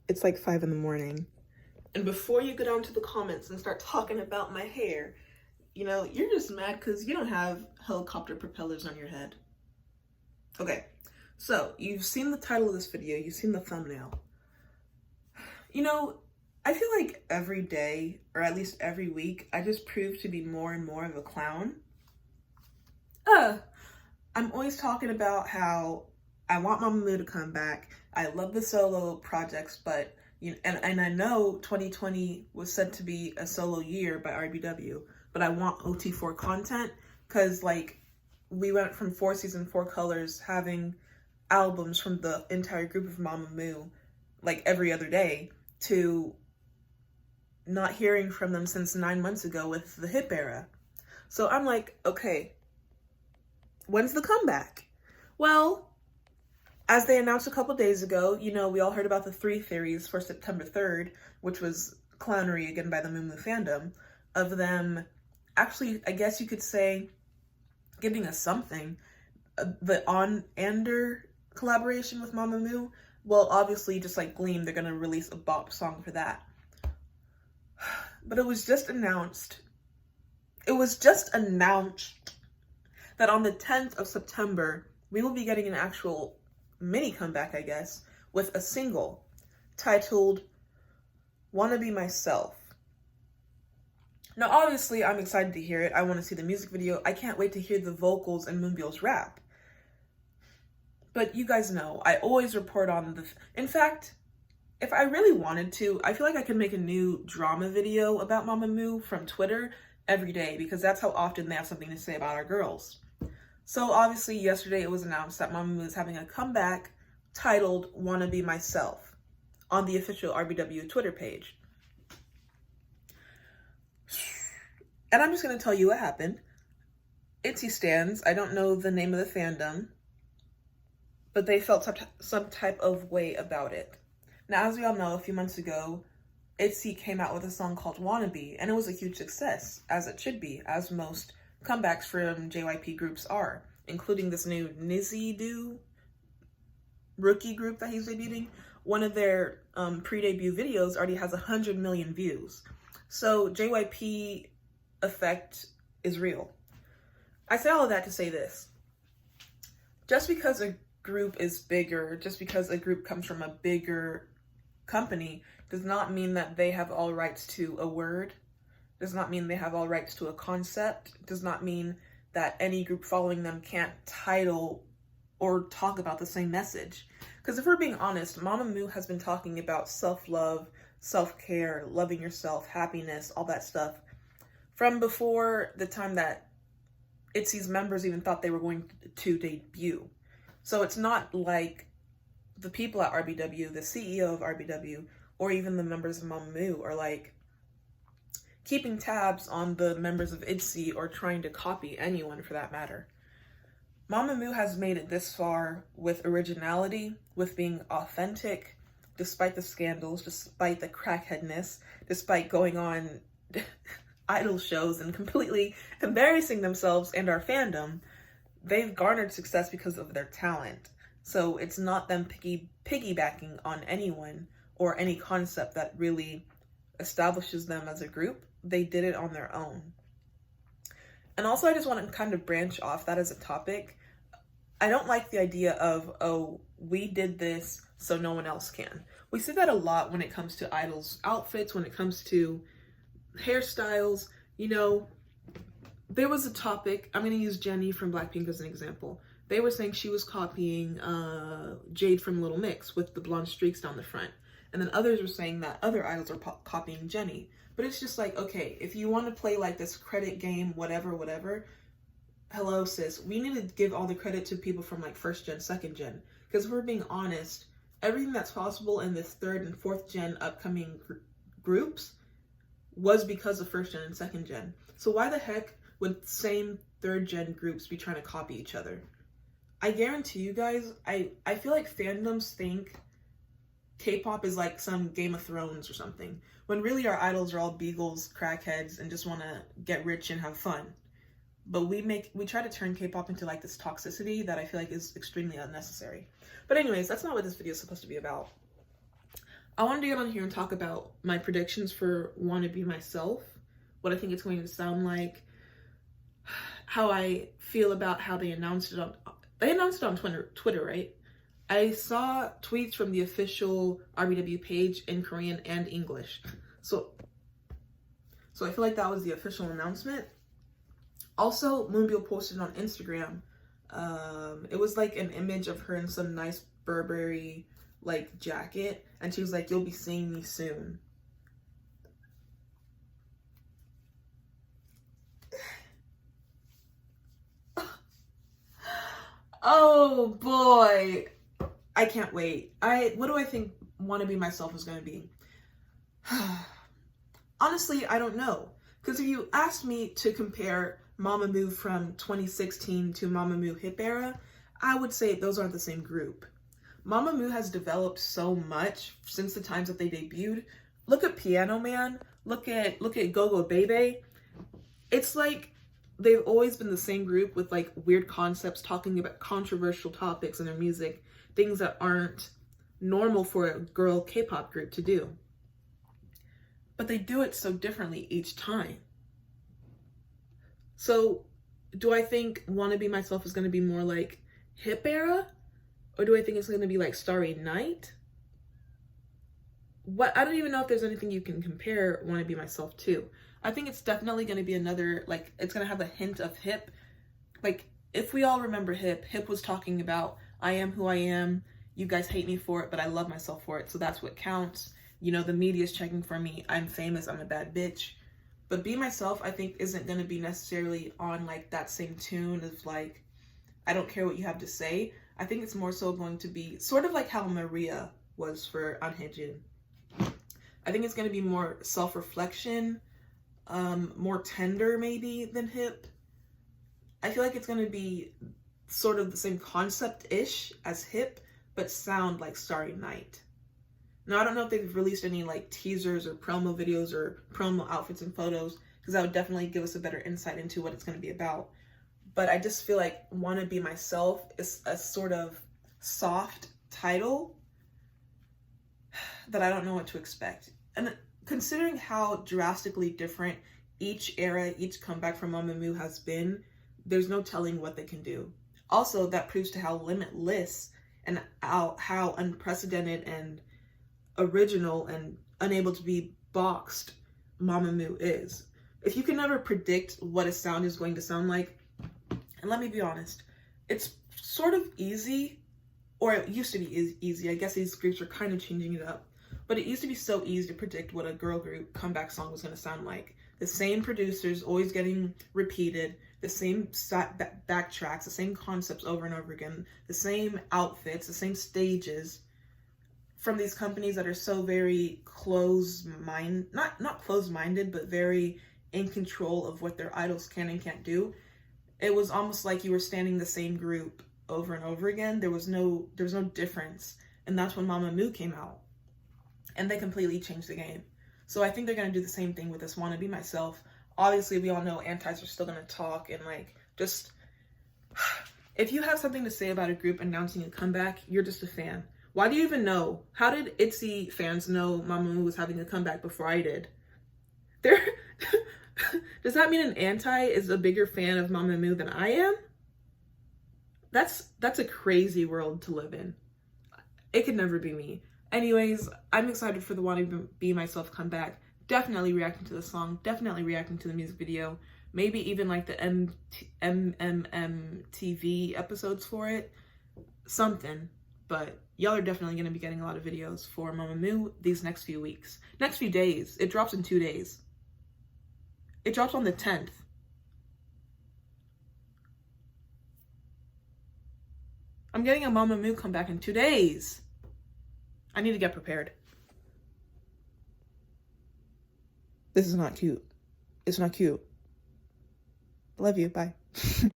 It's like 5 in the morning. And before you go down to the comments and start talking about my hair, you're just mad because you don't have helicopter propellers on your head. Okay, so you've seen the title of this video, you've seen the thumbnail. I feel like every day, or at least every week, I just prove to be more and more of a clown. I'm always talking about how I want Mamamoo to come back. I love the solo projects, but and I know 2020 was said to be a solo year by RBW, but I want OT4 content because we went from 4 Seasons 4 Colors having albums from the entire group of Mamamoo every other day to not hearing from them since 9 months ago with the hip era. So I'm like, okay, when's the comeback? Well, as they announced a couple days ago, we all heard about the 3 theories for September 3rd, which was clownery again by the Moo fandom, of them actually, I guess you could say, giving us something. The On-Ander collaboration with Mamamoo, well, obviously, just like Gleam, they're going to release a bop song for that. But it was just announced that on the 10th of September, we will be getting an actual mini comeback, I guess, with a single titled Wanna Be Myself. Now, obviously, I'm excited to hear it. I want to see the music video. I can't wait to hear the vocals and Moonbyul's rap. But you guys know, I always report on in fact, if I really wanted to, I feel like I could make a new drama video about Mamamoo from Twitter every day because that's how often they have something to say about our girls. So obviously yesterday it was announced that Mamamoo is having a comeback titled Wanna Be Myself on the official RBW Twitter page. And I'm just going to tell you what happened. ITZY stans, I don't know the name of the fandom, but they felt some type of way about it. Now, as we all know, a few months ago, ITZY came out with a song called Wannabe, and it was a huge success, as it should be, as most comebacks from JYP groups are, including this new Nizidu rookie group that he's debuting. One of their pre-debut videos already has 100 million views. So JYP effect is real. I say all of that to say this. Just because a group is bigger, just because a group comes from a bigger company, does not mean that they have all rights to a word, does not mean they have all rights to a concept, does not mean that any group following them can't title or talk about the same message. Because if we're being honest, Mamamoo has been talking about self-love, self-care, loving yourself, happiness, all that stuff from before the time that ITZY's members even thought they were going to debut. So it's not like the people at RBW, the CEO of RBW, or even the members of Mamamoo are keeping tabs on the members of ITZY or trying to copy anyone for that matter. Mamamoo has made it this far with originality, with being authentic, despite the scandals, despite the crackheadness, despite going on idol shows and completely embarrassing themselves and our fandom. They've garnered success because of their talent. So it's not them piggybacking on anyone or any concept that really establishes them as a group. They did it on their own. And also I just want to kind of branch off that as a topic. I don't like the idea of, oh, we did this so no one else can. We see that a lot when it comes to idols' outfits, when it comes to hairstyles. There was a topic, I'm going to use Jennie from Blackpink as an example. They were saying she was copying Jade from Little Mix with the blonde streaks down the front. And then others were saying that other idols are copying Jennie. But it's just okay, if you want to play this credit game, whatever, hello sis, we need to give all the credit to people from first gen, second gen. Because if we're being honest, everything that's possible in this third and fourth gen upcoming groups was because of first gen and second gen. So why the heck would same third gen groups be trying to copy each other? I guarantee you guys, I feel like fandoms think K-pop is some Game of Thrones or something, when really our idols are all beagles, crackheads, and just want to get rich and have fun. But we try to turn K-pop into this toxicity that I feel like is extremely unnecessary. But anyways, that's not what this video is supposed to be about. I wanted to get on here and talk about my predictions for Wanna Be Myself, what I think it's going to sound like, how I feel about how they announced it on Twitter, right? I saw tweets from the official RBW page in Korean and English. So I feel like that was the official announcement. Also, Moonbyul posted on Instagram. It was like an image of her in some nice Burberry like jacket, and she was like, "You'll be seeing me soon." Oh boy, I can't wait. What do I think Wanna Be Myself is gonna be? Honestly, I don't know. Because if you asked me to compare Mamamoo from 2016 to Mamamoo Hip Era, I would say those aren't the same group. Mamamoo has developed so much since the times that they debuted. Look at Piano Man, look at Go Go Bebe. It's like they've always been the same group with like weird concepts, talking about controversial topics in their music, things that aren't normal for a girl K-pop group to do. But they do it so differently each time. So do I think Wanna Be Myself is going to be more like Hip Era? Or do I think it's going to be like Starry Night? I don't even know if there's anything you can compare Wanna Be Myself to. I think it's definitely going to be another, like, it's going to have a hint of Hip. Like, if we all remember Hip was talking about, I am who I am, you guys hate me for it, but I love myself for it, so that's what counts. You know, the media's checking for me, I'm famous, I'm a bad bitch. But Be Myself, I think, isn't going to be necessarily on, like, that same tune of, like, I don't care what you have to say. I think it's more so going to be sort of like how Maria was for Anhejin. I think it's going to be more self-reflection, more tender maybe than Hip. I feel like it's going to be sort of the same concept-ish as Hip, but sound like Starry Night. Now, I don't know if they've released any like teasers or promo videos or promo outfits and photos, because that would definitely give us a better insight into what it's going to be about. But I just feel like Wanna Be Myself is a sort of soft title that I don't know what to expect. And considering how drastically different each era, each comeback from Mamamoo has been, there's no telling what they can do. Also, that proves to how limitless and how unprecedented and original and unable to be boxed Mamamoo is. If you can never predict what a sound is going to sound like, and let me be honest, it's sort of easy, or it used to be easy. I guess these groups are kind of changing it up. But it used to be so easy to predict what a girl group comeback song was going to sound like. The same producers always getting repeated, the same backtracks, the same concepts over and over again, the same outfits, the same stages from these companies that are so very not closed-minded, but very in control of what their idols can and can't do. It was almost like you were standing the same group over and over again. There was no difference. And that's when Mamamoo came out. And they completely changed the game. So I think they're going to do the same thing with this Wanna Be Myself. Obviously, we all know antis are still going to talk and like just... If you have something to say about a group announcing a comeback, you're just a fan. Why do you even know? How did ITZY fans know Mamamoo was having a comeback before I did? Does that mean an anti is a bigger fan of Mamamoo than I am? That's a crazy world to live in. It could never be me. Anyways, I'm excited for the Wanna Be Myself comeback. Definitely reacting to the song. Definitely reacting to the music video. Maybe even like the MMM-TV episodes for it. Something. But y'all are definitely going to be getting a lot of videos for Mamamoo these next few weeks. Next few days. It drops in 2 days. It drops on the 10th. I'm getting a Mamamoo comeback in 2 days. I need to get prepared. This is not cute. It's not cute. Love you. Bye.